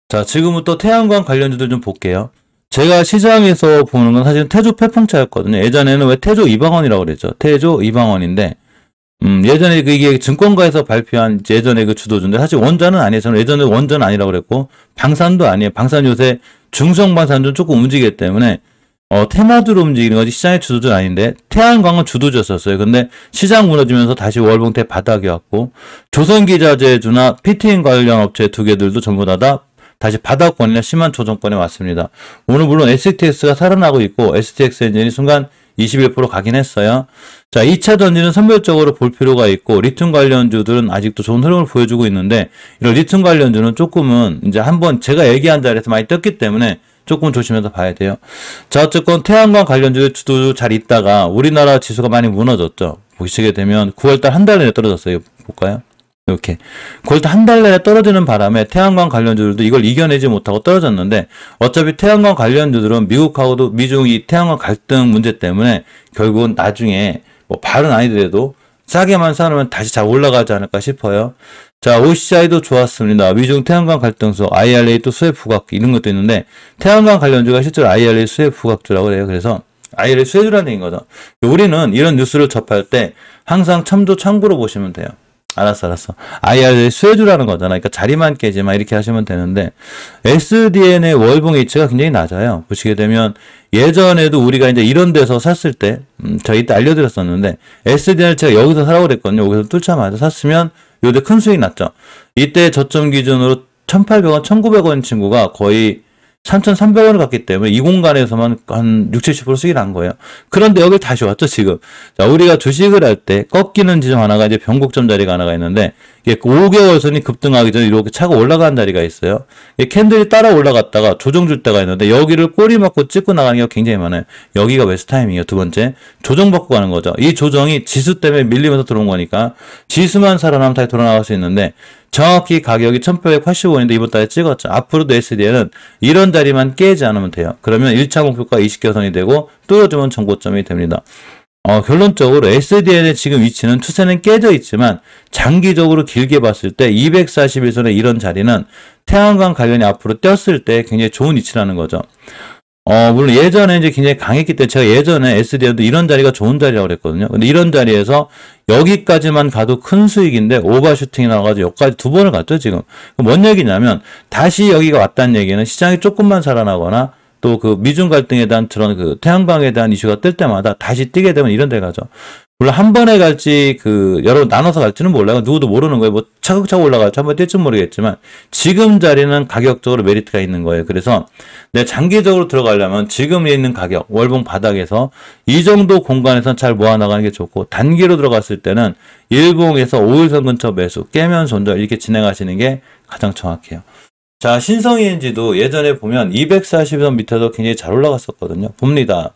자, 지금부터 태양광 관련주들 좀 볼게요. 제가 시장에서 보는 건 사실 태조 패풍차였거든요. 예전에는 왜 태조 이방원이라고 그랬죠. 태조 이방원인데, 예전에 이게 증권가에서 발표한 예전에 그 주도주인데, 사실 원전은 아니에요. 저는 예전에 원전 아니라고 그랬고, 방산도 아니에요. 방산 요새 중성방산도 조금 움직이기 때문에, 테마주로 움직이는 거지 시장의 주도주는 아닌데, 태양광은 주도주였었어요. 근데 시장 무너지면서 다시 월봉대 바닥이 왔고, 조선기자재주나 피팅 관련 업체 두 개들도 전부 다 다시 바닥권이나 심한 조정권에 왔습니다. 오늘 물론 STX가 살아나고 있고 STX 엔진이 순간 21% 가긴 했어요. 자, 2차 전지는 선별적으로 볼 필요가 있고 리튬 관련주들은 아직도 좋은 흐름을 보여주고 있는데 이런 리튬 관련주는 조금은 이제 한번 제가 얘기한 자리에서 많이 떴기 때문에 조금 조심해서 봐야 돼요. 자, 어쨌건 태양광 관련주 주도 잘 있다가 우리나라 지수가 많이 무너졌죠. 보시게 되면 9월달 한 달 내내 떨어졌어요. 볼까요? 이렇게 9월달 한 달 내내 떨어지는 바람에 태양광 관련주들도 이걸 이겨내지 못하고 떨어졌는데 어차피 태양광 관련주들은 미국하고도 미중 이 태양광 갈등 문제 때문에 결국은 나중에 뭐 발은 아니더라도 싸게만 사놓으면 다시 잘 올라가지 않을까 싶어요. 자, OCI도 좋았습니다. 미중 태양광 갈등소, IRA 또 수혜 부각 이런 것도 있는데 태양광 관련주가 실제로 IRA 수혜 부각주라고 해요. 그래서 IRA 수혜주라는 얘기인 거죠. 우리는 이런 뉴스를 접할 때 항상 참고로 보시면 돼요. 알았어. IRA 수혜주라는 거잖아. 그러니까 자리만 깨지만 이렇게 하시면 되는데 SDN의 월봉 H가 굉장히 낮아요. 보시게 되면 예전에도 우리가 이제 이런 데서 샀을 때 제가 이때 알려드렸었는데 SDN을 제가 여기서 사라고 그랬거든요. 여기서 뚫자마자 샀으면 요때 큰 수익 났죠. 이때 저점 기준으로 1,800원, 1,900원 친구가 거의 3,300원을 갔기 때문에 이 공간에서만 한 60~70% 수익을 한 거예요. 그런데 여기 다시 왔죠, 지금. 자, 우리가 주식을 할 때 꺾이는 지점 하나가 이제 변곡점 자리가 하나가 있는데, 이게 5개월 선이 급등하기 전에 이렇게 차가 올라가는 자리가 있어요. 캔들이 따라 올라갔다가 조정 줄 때가 있는데, 여기를 꼬리 맞고 찍고 나가는 게 굉장히 많아요. 여기가 웨스트 타이밍이에요, 두 번째. 조정받고 가는 거죠. 이 조정이 지수 때문에 밀리면서 들어온 거니까, 지수만 살아나면 다시 돌아나갈 수 있는데, 정확히 가격이 1,880원인데 이번 달에 찍었죠. 앞으로도 SDN은 이런 자리만 깨지 않으면 돼요. 그러면 1차 목표가 20개선이 되고 뚫어주면 정고점이 됩니다. 결론적으로 SDN의 지금 위치는 추세는 깨져 있지만 장기적으로 길게 봤을 때 241선의 이런 자리는 태양광 관련이 앞으로 떴을 때 굉장히 좋은 위치라는 거죠. 물론 예전에 이제 굉장히 강했기 때문에 제가 예전에 SDN도 이런 자리가 좋은 자리라고 그랬거든요. 근데 이런 자리에서 여기까지만 가도 큰 수익인데 오버슈팅이 나와가지고 여기까지 두 번을 갔죠, 지금. 뭔 얘기냐면 다시 여기가 왔다는 얘기는 시장이 조금만 살아나거나 또 그 미중 갈등에 대한 그런 그 태양광에 대한 이슈가 뜰 때마다 다시 뛰게 되면 이런 데 가죠. 물론 한 번에 갈지 여러 나눠서 갈지는 몰라요. 누구도 모르는 거예요. 뭐 차곡차곡 올라갈지 한번 뛸지 모르겠지만 지금 자리는 가격적으로 메리트가 있는 거예요. 그래서 내 장기적으로 들어가려면 지금 있는 가격 월봉 바닥에서 이 정도 공간에서 잘 모아나가는 게 좋고 단기로 들어갔을 때는 일봉에서 5일선 근처 매수 깨면 손절 이렇게 진행하시는 게 가장 정확해요. 자, 신성ENG도 예전에 보면 240선 밑에도 굉장히 잘 올라갔었거든요. 봅니다.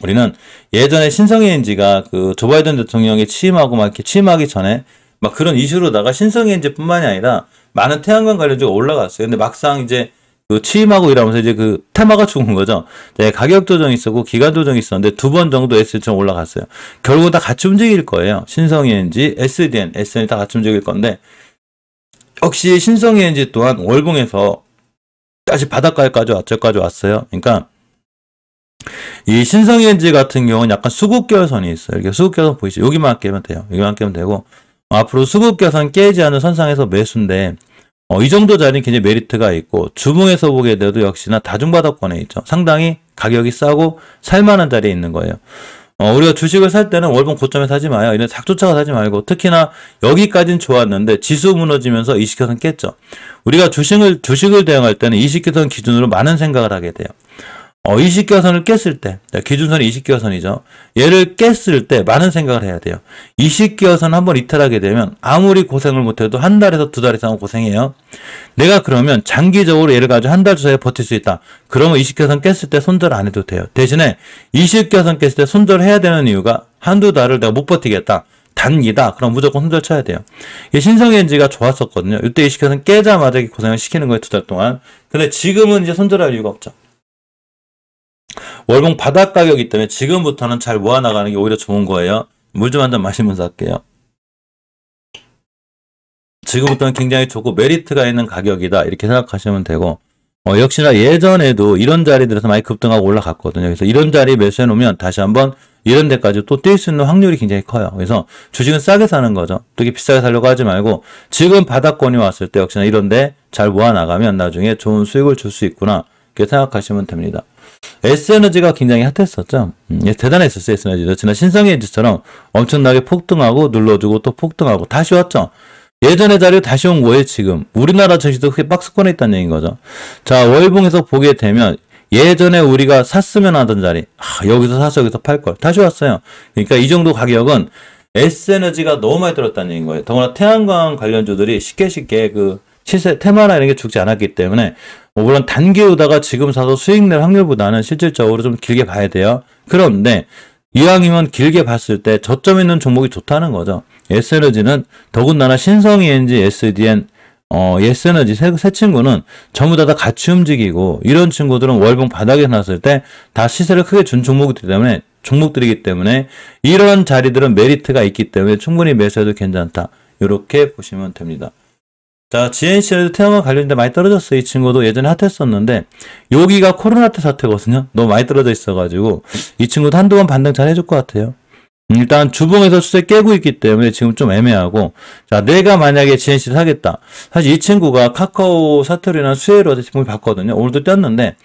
우리는 예전에 신성ENG가 조 바이든 대통령이 취임하고 막 이렇게 취임하기 전에 막 그런 이슈로다가 신성ENG뿐만이 아니라 많은 태양광 관련주가 올라갔어요. 근데 막상 이제 취임하고 이러면서 이제 테마가 죽은 거죠. 네, 가격 조정이 있었고 기간 조정이 있었는데 두 번 정도 SDN 올라갔어요. 결국 다 같이 움직일 거예요. 신성ENG, SDN, SN이 다 같이 움직일 건데 역시 신성ENG 또한 월봉에서 다시 바닥까지 왔어요. 그러니까 이 신성ENG 같은 경우는 약간 수급결선이 있어요. 이렇게 수급결선 보이시죠? 여기만 깨면 돼요. 여기만 깨면 되고 앞으로 수급결선 깨지 않는 선상에서 매수인데 이 정도 자리는 굉장히 메리트가 있고 주봉에서 보게 돼도 역시나 다중바닥권에 있죠. 상당히 가격이 싸고 살만한 자리에 있는 거예요. 우리가 주식을 살 때는 월봉 고점에 사지 마요. 이런 싹 쫓아가 사지 말고 특히나 여기까지는 좋았는데 지수 무너지면서 이식효선 깼죠. 우리가 주식을 대응할 때는 이식효선 기준으로 많은 생각을 하게 돼요. 이식효선을 깼을 때 기준선이 이식효선이죠. 얘를 깼을 때 많은 생각을 해야 돼요. 이식효선 한번 이탈하게 되면 아무리 고생을 못해도 한 달에서 두 달 이상은 고생해요. 내가 그러면 장기적으로 얘를 가지고 한 달 주사에 버틸 수 있다. 그러면 이식효선 깼을 때 손절 안 해도 돼요. 대신에 이식효선 깼을 때 손절해야 되는 이유가 한두 달을 내가 못 버티겠다. 단기다. 그럼 무조건 손절 쳐야 돼요. 신성ENG가 좋았었거든요. 이때 이식효선 깨자마자 고생을 시키는 거예요. 두 달 동안. 근데 지금은 이제 손절할 이유가 없죠. 월봉 바닥 가격이기 때문에 지금부터는 잘 모아나가는 게 오히려 좋은 거예요. 물 좀 한 잔 마시면서 할게요. 지금부터는 굉장히 좋고 메리트가 있는 가격이다. 이렇게 생각하시면 되고, 역시나 예전에도 이런 자리들에서 많이 급등하고 올라갔거든요. 그래서 이런 자리 매수해 놓으면 다시 한번 이런 데까지 또 뛸 수 있는 확률이 굉장히 커요. 그래서 주식은 싸게 사는 거죠. 되게 비싸게 사려고 하지 말고 지금 바닥권이 왔을 때 역시나 이런 데 잘 모아나가면 나중에 좋은 수익을 줄 수 있구나. 이렇게 생각하시면 됩니다. S에너지가 굉장히 핫했었죠. 대단했었어요. S에너지도. 지난 신성에너지처럼 엄청나게 폭등하고 눌러주고 또 폭등하고 다시 왔죠. 예전의 자리로 다시 온 거예요, 지금. 우리나라 증시도 크게 박스권에 있다는 얘기인 거죠. 자, 월봉에서 보게 되면 예전에 우리가 샀으면 하던 자리, 여기서 사서 여기서 팔 걸. 다시 왔어요. 그러니까 이 정도 가격은 S에너지가 너무 많이 떨어졌다는 얘기인 거예요. 더구나 태양광 관련주들이 쉽게 그 시세, 테마나 이런 게 죽지 않았기 때문에, 물론 단기로다가 지금 사서 수익 낼 확률보다는 실질적으로 좀 길게 봐야 돼요. 그런데, 이왕이면 길게 봤을 때 저점 있는 종목이 좋다는 거죠. S에너지는 더군다나 신성ENG, SDN, S에너지 세 친구는 전부 다 같이 움직이고 이런 친구들은 월봉 바닥에 놨을 때 다 시세를 크게 준 종목들이기 때문에 이런 자리들은 메리트가 있기 때문에 충분히 매수해도 괜찮다. 이렇게 보시면 됩니다. 자, GNC에도 태양광 관련돼 많이 떨어졌어요. 이 친구도 예전에 핫했었는데 여기가 코로나 때 사태거든요. 너무 많이 떨어져 있어가지고 이 친구도 한두 번 반등 잘 해줄 것 같아요. 일단 주봉에서 추세 깨고 있기 때문에 지금 좀 애매하고, 자, 내가 만약에 GNC를 사겠다. 사실 이 친구가 카카오 사토리나 수혜로 제품을 봤거든요. 오늘도 뛰었는데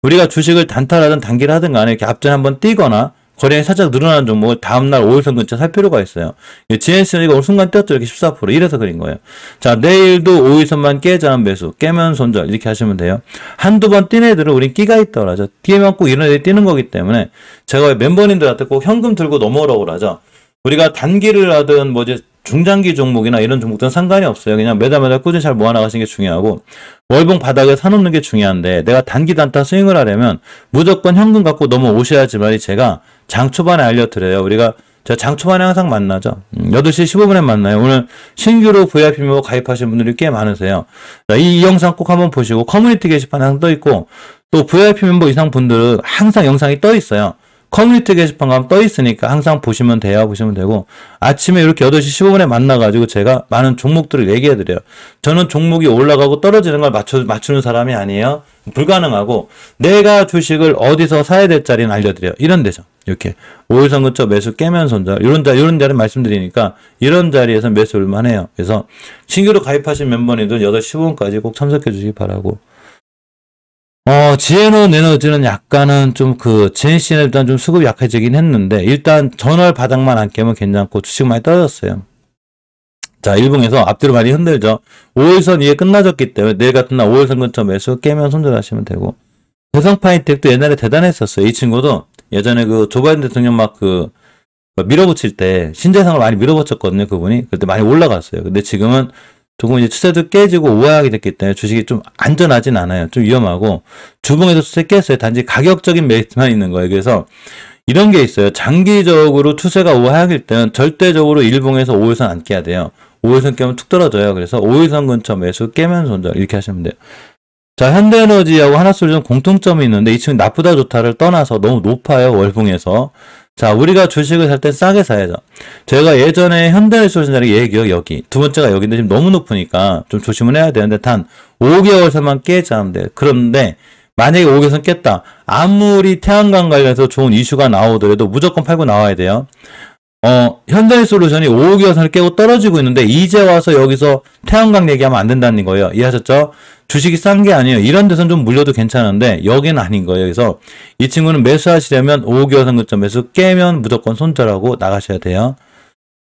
우리가 주식을 단타라든 단기를 하든 간에 이렇게 앞전에 한번 뛰거나 거래량이 살짝 늘어나는 종목을 다음날 5일선 근처 살 필요가 있어요. GNC는 오늘 순간 뛰었죠. 이렇게 14%. 이래서 그린 거예요. 자, 내일도 5일선만 깨자는 매수, 깨면 손절. 이렇게 하시면 돼요. 한두 번 뛴 애들은 우린 끼가 있더라죠. 뛰면 꼭 이런 애들이 뛰는 거기 때문에 제가 멤버님들한테 꼭 현금 들고 넘어오라고 그러죠. 우리가 단기를 하든 중장기 종목이나 이런 종목들은 상관이 없어요. 그냥 매달 꾸준히 잘 모아나가시는 게 중요하고, 월봉 바닥에 사놓는 게 중요한데, 내가 단기 단타 스윙을 하려면 무조건 현금 갖고 넘어오셔야지만이 제가 장 초반에 알려드려요. 제가 장 초반에 항상 만나죠. 8시 15분에 만나요. 오늘 신규로 VIP 멤버 가입하신 분들이 꽤 많으세요. 자, 이 영상 꼭 한번 보시고, 커뮤니티 게시판에 항상 떠 있고, 또 VIP 멤버 이상 분들은 항상 영상이 떠 있어요. 커뮤니티 게시판 가면 떠 있으니까 항상 보시면 되고, 아침에 이렇게 8시 15분에 만나가지고 제가 많은 종목들을 얘기해드려요. 저는 종목이 올라가고 떨어지는 걸 맞추는 사람이 아니에요. 불가능하고, 내가 주식을 어디서 사야 될 자리는 알려드려요. 이런 데죠. 이렇게 5일선 근처 매수 깨면 손절, 이런 자리 말씀드리니까 이런 자리에서 매수 올만해요. 그래서 신규로 가입하신 멤버님들 8시 15분까지 꼭 참석해 주시기 바라고. GNO 에너지는 약간은 GNC는 일단 좀 수급이 약해지긴 했는데, 일단 전월 바닥만 안 깨면 괜찮고, 주식 많이 떨어졌어요. 자, 일봉에서 앞뒤로 많이 흔들죠. 5일선 이게 끝나졌기 때문에, 내일 같은 날 5일선 근처 매수 깨면 손절하시면 되고, 대성파이텍도 옛날에 대단했었어요. 이 친구도 예전에 조 바이든 대통령 밀어붙일 때, 신재상을 많이 밀어붙였거든요, 그분이. 그때 많이 올라갔어요. 근데 지금은 조금 이제 추세도 깨지고 우아하게 됐기 때문에 주식이 좀 안전하진 않아요. 좀 위험하고, 주봉에도 추세 깼어요. 단지 가격적인 메리트만 있는 거예요. 그래서 이런 게 있어요. 장기적으로 추세가 우아하길 때는 절대적으로 일봉에서 5일선 안 깨야 돼요. 5일선 깨면 툭 떨어져요. 그래서 5일선 근처 매수 깨면 손절, 이렇게 하시면 돼요. 자, 현대에너지하고 하나솔루션 공통점이 있는데, 이 친구 나쁘다 좋다를 떠나서 너무 높아요, 월봉에서. 자, 우리가 주식을 살 때 싸게 사야죠. 제가 예전에 현대리소스 자리 얘기요, 여기. 두 번째가 여기인데 지금 너무 높으니까 좀 조심을 해야 되는데, 단 5개월선만 깨자면 돼요. 그런데 만약에 5개월선 깼다. 아무리 태양광 관련해서 좋은 이슈가 나오더라도 무조건 팔고 나와야 돼요. 현대리솔루션이 5개월선을 깨고 떨어지고 있는데, 이제 와서 여기서 태양광 얘기하면 안 된다는 거예요. 이해하셨죠? 주식이 싼 게 아니에요. 이런 데서는 좀 물려도 괜찮은데 여기는 아닌 거예요. 그래서 이 친구는 매수하시려면 5개월선 근처 매수 깨면 무조건 손절하고 나가셔야 돼요.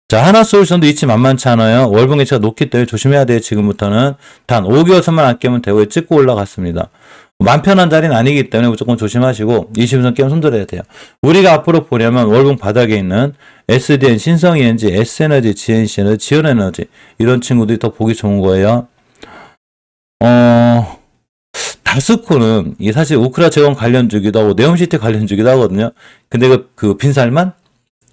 자, 하나솔루션도 이치 만만치 않아요. 월봉 예치가 높기 때문에 조심해야 돼요. 지금부터는 단 5개월선만 안 깨면 되고 찍고 올라갔습니다. 맘 편한 자리는 아니기 때문에 무조건 조심하시고 20선 깨면 손절해야 돼요. 우리가 앞으로 보려면 월봉 바닥에 있는 SDN, 신성ENG, S에너지, GNC에너지, 지원에너지, 이런 친구들이 더 보기 좋은 거예요. 다스코는 이게 사실 우크라 재건 관련주기도 하고 네옴시티 관련주기도 하거든요. 근데 그 빈살만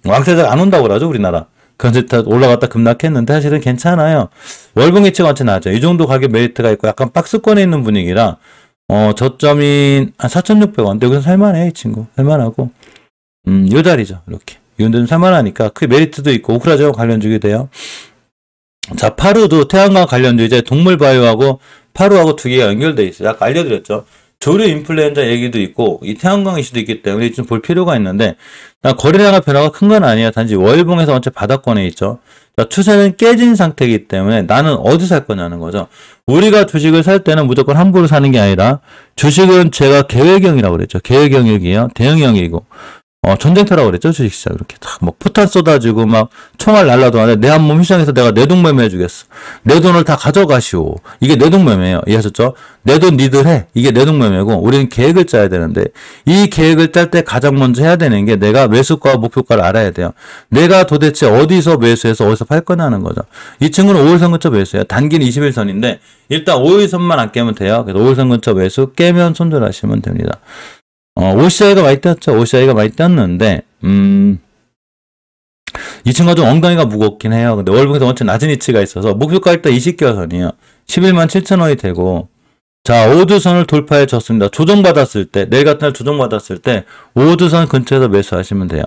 왕세자가 안 온다고 그러죠, 우리나라. 그런데 올라갔다 급락했는데 사실은 괜찮아요. 월봉 예치가 완전 낮아요. 이 정도 가격 메리트가 있고 약간 박스권에 있는 분위기라 저점이 한 4,600원. 여기서 살만해, 이 친구. 살만하고 요 자리죠. 이렇게. 이 정도는 살만하니까 그 메리트도 있고 우크라 재건 관련주기도 돼요. 자, 파루도 태양광 관련주 이제 동물 바이오하고 파루하고 두 개가 연결돼 있어요. 아까 알려드렸죠. 조류 인플루엔자 얘기도 있고 이 태양광 이슈도 있기 때문에 좀 볼 필요가 있는데 거래량의 변화가 큰 건 아니야. 단지 월봉에서 원체 바닥권에 있죠. 자, 추세는 깨진 상태이기 때문에 나는 어디 살 거냐는 거죠. 우리가 주식을 살 때는 무조건 함부로 사는 게 아니라 주식은 제가 계획형이라고 그랬죠. 계획형이기요. 대응형이고 전쟁터라고 그랬죠. 주식시장. 이렇게 딱 막 포탄 쏟아지고 막 총알 날라도 하는데 내 한 몸 시장에서 내가 내 돈 매매해 주겠어. 내 돈을 다 가져가시오. 이게 내 돈 매매예요. 이해하셨죠? 내 돈 니들 해. 이게 내 돈 매매고 우리는 계획을 짜야 되는데 이 계획을 짤 때 가장 먼저 해야 되는 게 내가 매수가 목표가를 알아야 돼요. 내가 도대체 어디서 매수해서 어디서 팔 거냐는 거죠. 이 친구는 5일선 근처 매수예요. 단기는 21선인데 일단 5일선만 안 깨면 돼요. 그래서 5일선 근처 매수 깨면 손절하시면 됩니다. OCI가 많이 떴죠. OCI가 많이 떴는데, 이 친구가 좀 엉덩이가 무겁긴 해요. 근데 월봉에서 원체 낮은 위치가 있어서, 목표가 일단 20개선이에요. 11만 7천 원이 되고, 자, 5주선을 돌파해 줬습니다. 조정받았을 때, 내일 같은 날 조정받았을 때, 5주선 근처에서 매수하시면 돼요.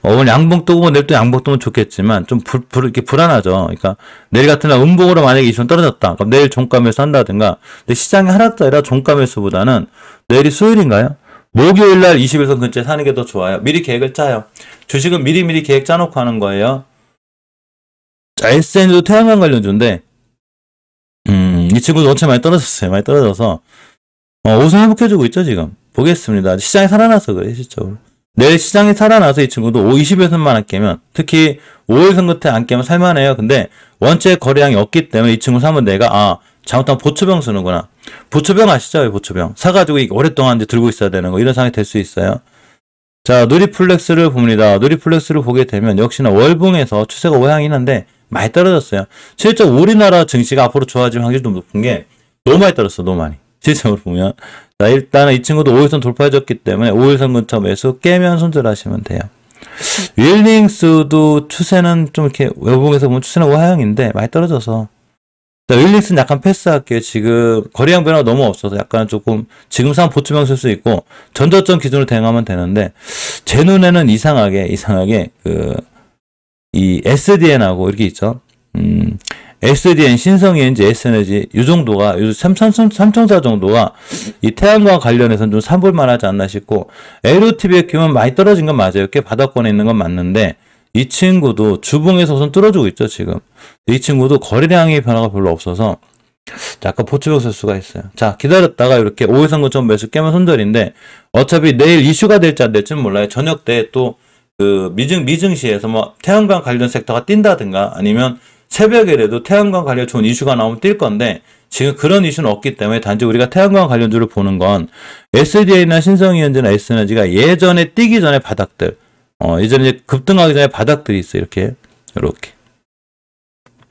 오늘 양봉 뜨고 내일 또 양봉 뜨면 좋겠지만, 좀 이렇게 불안하죠. 그러니까, 내일 같은 날 음봉으로 만약에 이슈는 떨어졌다. 그럼 내일 종가 매수 한다든가, 근데 시장이 하나도 아니라 종가 매수보다는 내일이 수요일인가요? 목요일날 21선 근처에 사는 게 더 좋아요. 미리 계획을 짜요. 주식은 미리미리 계획 짜놓고 하는 거예요. 자, SN도 태양광 관련주인데, 이 친구도 원체 많이 떨어졌어요. 많이 떨어져서, 우선 회복해주고 있죠, 지금. 보겠습니다. 시장이 살아나서 그래, 실적으로. 내일 시장이 살아나서 이 친구도 21선만 안 깨면, 특히 5일선 끝에 안 깨면 살만해요. 근데 원체 거래량이 없기 때문에 이 친구 사면 내가, 잘못하면 보초병 쓰는구나. 보초병 아시죠? 보초병. 사가지고 오랫동안 이제 들고 있어야 되는 거. 이런 상황이 될 수 있어요. 자, 누리플렉스를 봅니다. 누리플렉스를 보게 되면 역시나 월봉에서 추세가 오향이긴 한데 많이 떨어졌어요. 실제 우리나라 증시가 앞으로 좋아질 확률이 좀 높은 게 너무 많이 떨어졌어. 너무 많이. 실적으로 보면. 자, 일단은 이 친구도 5일선 돌파해줬기 때문에 5일선 근처 매수 깨면 손절하시면 돼요. 윌링스도 추세는 좀 이렇게 월봉에서 보면 추세는 오향인데 많이 떨어져서 자, 윌링스는 약간 패스할게요. 지금 거래량 변화가 너무 없어서 약간 조금 지금 상황 보충형 쓸 수 있고 전저점 기준으로 대응하면 되는데 제 눈에는 이상하게 이 SDN하고 이렇게 있죠. SDN, 신성에너지, S에너지 이 정도가 삼총사 정도가 이 태양광 관련해서는 좀 산볼만 하지 않나 싶고 LOTB의 규모는 많이 떨어진 건 맞아요. 꽤 바닥권에 있는 건 맞는데 이 친구도 주봉에서 우선 뚫어주고 있죠, 지금. 이 친구도 거래량의 변화가 별로 없어서 약간 보초병 쓸 수가 있어요. 자, 기다렸다가 이렇게 5일선 근처 매수 깨면 손절인데 어차피 내일 이슈가 될지 안 될지는 몰라요. 저녁 때 또 미증시에서 뭐 태양광 관련 섹터가 뛴다든가 아니면 새벽에라도 태양광 관련 좋은 이슈가 나오면 뛸 건데 지금 그런 이슈는 없기 때문에 단지 우리가 태양광 관련주를 보는 건 SDA나 신성이온즈나 S에너지가 예전에 뛰기 전에 바닥들 예전에 이제 급등하기 전에 바닥들이 있어요. 이렇게.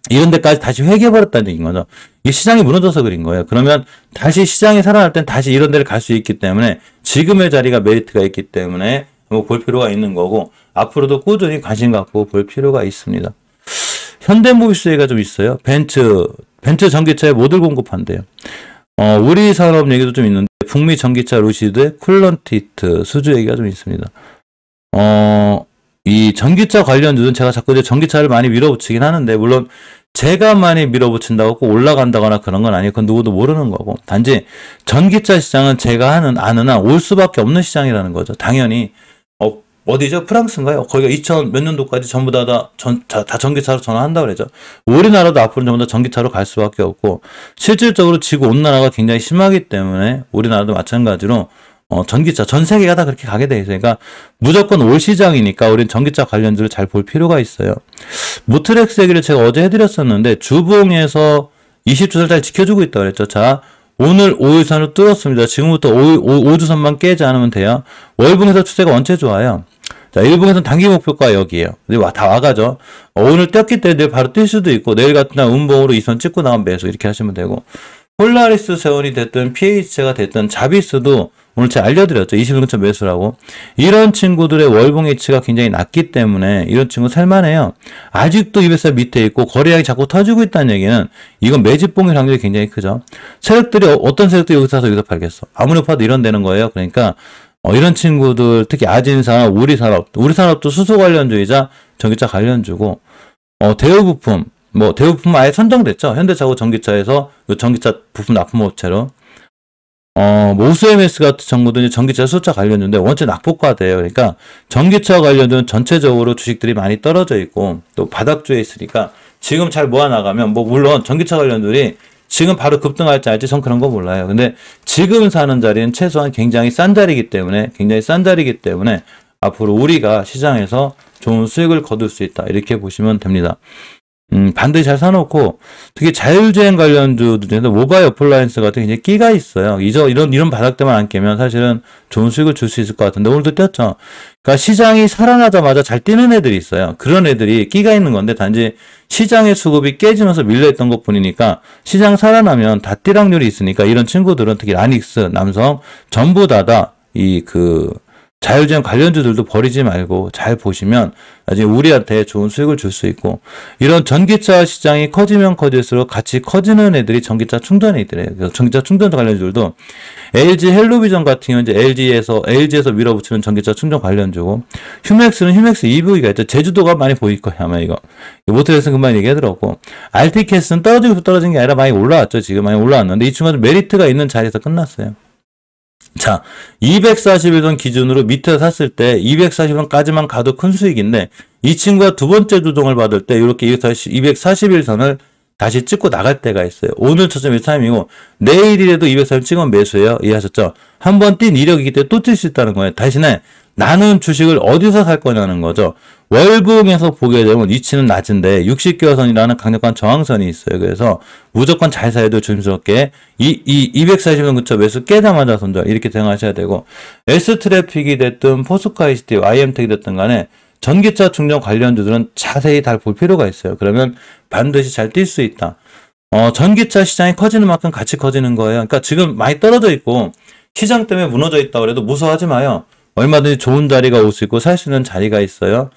이런 데까지 다시 회귀해버렸다는 얘기인 거죠. 이 시장이 무너져서 그린 거예요. 그러면 다시 시장이 살아날 땐 다시 이런 데를 갈 수 있기 때문에 지금의 자리가 메리트가 있기 때문에 한번 볼 필요가 있는 거고 앞으로도 꾸준히 관심 갖고 볼 필요가 있습니다. 현대모비스가 좀 있어요. 벤츠 전기차에 모듈 공급한대요. 우리 산업 얘기도 좀 있는데 북미 전기차 루시드, 쿨런티트, 수주 얘기가 좀 있습니다. 이 전기차 관련주는 제가 자꾸 이제 전기차를 많이 밀어붙이긴 하는데, 물론 제가 많이 밀어붙인다고 꼭 올라간다거나 그런 건 아니에요. 그건 누구도 모르는 거고. 단지 전기차 시장은 제가 아는 한 올 수밖에 없는 시장이라는 거죠. 당연히, 어디죠? 프랑스인가요? 거기가 2000 몇 년도까지 전부 다 전기차로 전환한다고 그러죠. 우리나라도 앞으로는 전부 다 전기차로 갈 수밖에 없고, 실질적으로 지구 온난화가 굉장히 심하기 때문에 우리나라도 마찬가지로 전기차, 전 세계가 다 그렇게 가게 돼 있어요. 그러니까 무조건 올 시장이니까 우린 전기차 관련주를 잘 볼 필요가 있어요. 모트렉스 얘기를 제가 어제 해드렸었는데 주봉에서 20주선을 잘 지켜주고 있다고 그랬죠. 자, 오늘 5일선을 뚫었습니다. 지금부터 5주선만 깨지 않으면 돼요. 월봉에서 추세가 원체 좋아요. 자, 일봉에서는 단기 목표가 여기에요. 다 와가죠. 오늘 떴기 때문에 내일 바로 뛸 수도 있고 내일 같은 날 음봉으로 2선 찍고 나가면 매수 이렇게 하시면 되고 폴라리스 세원이 됐든 PH가 됐든 자비스도 오늘 제가 알려드렸죠. 20일근처 매수라고. 이런 친구들의 월봉 H가 굉장히 낮기 때문에 이런 친구 살만해요. 아직도 200살 밑에 있고 거래량이 자꾸 터지고 있다는 얘기는 이건 매집봉일 확률이 굉장히 크죠. 세력들이 어떤 세력들이 여기서 사서 여기서 팔겠어. 아무리 봐도 이런 되는 거예요. 그러니까 이런 친구들 특히 아진산업, 우리산업도 수소 관련주이자 전기차 관련주고 대우부품 뭐 대부품 아예 선정됐죠. 현대차고 전기차에서 전기차 부품 납품업체로. 뭐 우수MS 같은 정부도 전기차 수차 관련주인데 원체 낙폭과돼요. 그러니까 전기차 관련주는 전체적으로 주식들이 많이 떨어져 있고 또 바닥주에 있으니까 지금 잘 모아나가면 뭐 물론 전기차 관련들이 지금 바로 급등할지 알지 전 그런 거 몰라요. 근데 지금 사는 자리는 최소한 굉장히 싼 자리이기 때문에 앞으로 우리가 시장에서 좋은 수익을 거둘 수 있다. 이렇게 보시면 됩니다. 반드시 잘 사놓고, 특히 자율주행 관련주들 중에서 모바일 어플라이언스 같은 굉장히 끼가 있어요. 이런 바닥대만 안 깨면 사실은 좋은 수익을 줄 수 있을 것 같은데, 오늘도 뛰었죠. 그러니까 시장이 살아나자마자 잘 뛰는 애들이 있어요. 그런 애들이 끼가 있는 건데, 단지 시장의 수급이 깨지면서 밀려있던 것 뿐이니까, 시장 살아나면 다 뛸 확률이 있으니까, 이런 친구들은 특히 라닉스, 남성, 전부 다다, 자율주행 관련주들도 버리지 말고 잘 보시면 나중에 우리한테 좋은 수익을 줄 수 있고, 이런 전기차 시장이 커지면 커질수록 같이 커지는 애들이 전기차 충전 애들이에요. 그래서 전기차 충전 관련주들도 LG 헬로비전 같은 경우는 이제 LG에서 밀어붙이는 전기차 충전 관련주고, 휴맥스는 휴맥스 EV가 있죠. 제주도가 많이 보일 거예요, 아마 이거. 모텔에서 금방 얘기하더라고. RT캐스는 떨어진 게 아니라 많이 올라왔죠. 지금 많이 올라왔는데 이 친구는 메리트가 있는 자리에서 끝났어요. 자, 241선 기준으로 밑에 샀을 때 240선까지만 가도 큰 수익인데, 이 친구가 두 번째 조정을 받을 때 이렇게 241선을 다시 찍고 나갈 때가 있어요. 오늘 초점이 타임이고, 내일이라도 240 찍으면 매수예요. 이해하셨죠? 한번 뛴 이력이기 때문에 또 뛸 수 있다는 거예요. 대신에 나는 주식을 어디서 살 거냐는 거죠. 월봉에서 보게 되면 위치는 낮은데 60개월선이라는 강력한 저항선이 있어요. 그래서 무조건 잘 사야 돼요. 조심스럽게. 240원 근처 매수 깨자마자 손절 이렇게 생각하셔야 되고, S트래픽이 됐든 포스카이시티, IM텍이 됐든 간에 전기차 충전 관련주들은 자세히 잘 볼 필요가 있어요. 그러면 반드시 잘 뛸 수 있다. 전기차 시장이 커지는 만큼 같이 커지는 거예요. 그러니까 지금 많이 떨어져 있고 시장 때문에 무너져 있다 그래도 무서워하지 마요. 얼마든지 좋은 자리가 올 수 있고 살 수 있는 자리가 있어요.